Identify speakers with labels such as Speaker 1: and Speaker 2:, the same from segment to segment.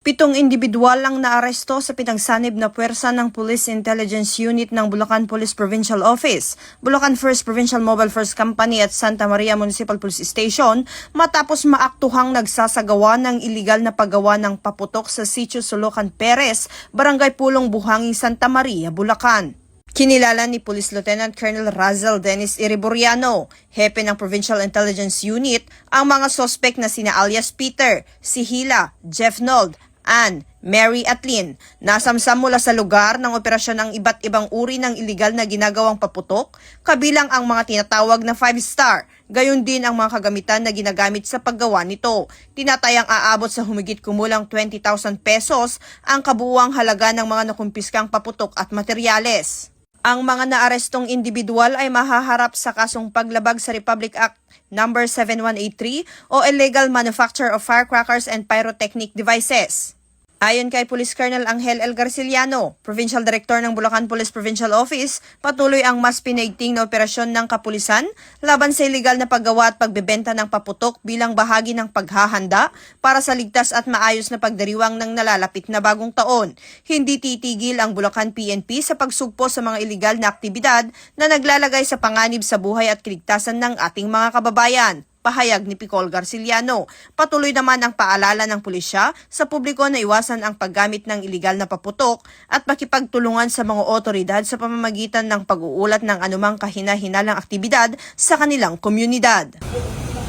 Speaker 1: 7 individual ang naaresto sa pinagsanib na puwersa ng Police Intelligence Unit ng Bulacan Police Provincial Office, Bulacan First Provincial Mobile First Company at Santa Maria Municipal Police Station matapos maaktuhang nagsasagawa ng iligal na paggawa ng paputok sa Sitio Sulucan Perez, Barangay Pulong Buhangin, Santa Maria, Bulacan. Kinilala ni Police Lieutenant Colonel Razel Dennis Iriburiano, hepe ng Provincial Intelligence Unit, ang mga sospek na sina alias Peter, si Hila, Jeff Nold, Ann, Mary at Lynn, nasamsam mula sa lugar ng operasyon ng iba't ibang uri ng iligal na ginagawang paputok, kabilang ang mga tinatawag na 5-star, gayon din ang mga kagamitan na ginagamit sa paggawa nito. Tinatayang aabot sa humigit kumulang 20,000 pesos ang kabuuang halaga ng mga nakumpiskang paputok at materyales. Ang mga naarestong individual ay mahaharap sa kasong paglabag sa Republic Act No. 7183 o Illegal Manufacture of Firecrackers and Pyrotechnic Devices. Ayon kay Police Colonel Angel L. Garciliano, Provincial Director ng Bulacan Police Provincial Office, patuloy ang mas pinaigting na operasyon ng kapulisan laban sa iligal na paggawa at pagbebenta ng paputok bilang bahagi ng paghahanda para sa ligtas at maayos na pagdiriwang ng nalalapit na bagong taon. Hindi titigil ang Bulacan PNP sa pagsugpo sa mga iligal na aktibidad na naglalagay sa panganib sa buhay at kaligtasan ng ating mga kababayan. Pahayag ni Picol Garciliano. Patuloy naman ang paalala ng pulisya sa publiko na iwasan ang paggamit ng iligal na paputok at makipagtulungan sa mga otoridad sa pamamagitan ng pag-uulat ng anumang kahina-hinalang aktibidad sa kanilang komunidad.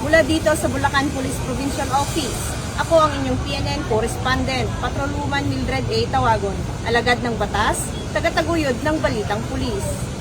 Speaker 2: Mula dito sa Bulacan Police Provincial Office, ako ang inyong PNN correspondent, Patrolwoman Mildred A. Tawagon, alagad ng batas, tagataguyod ng Balitang Pulis.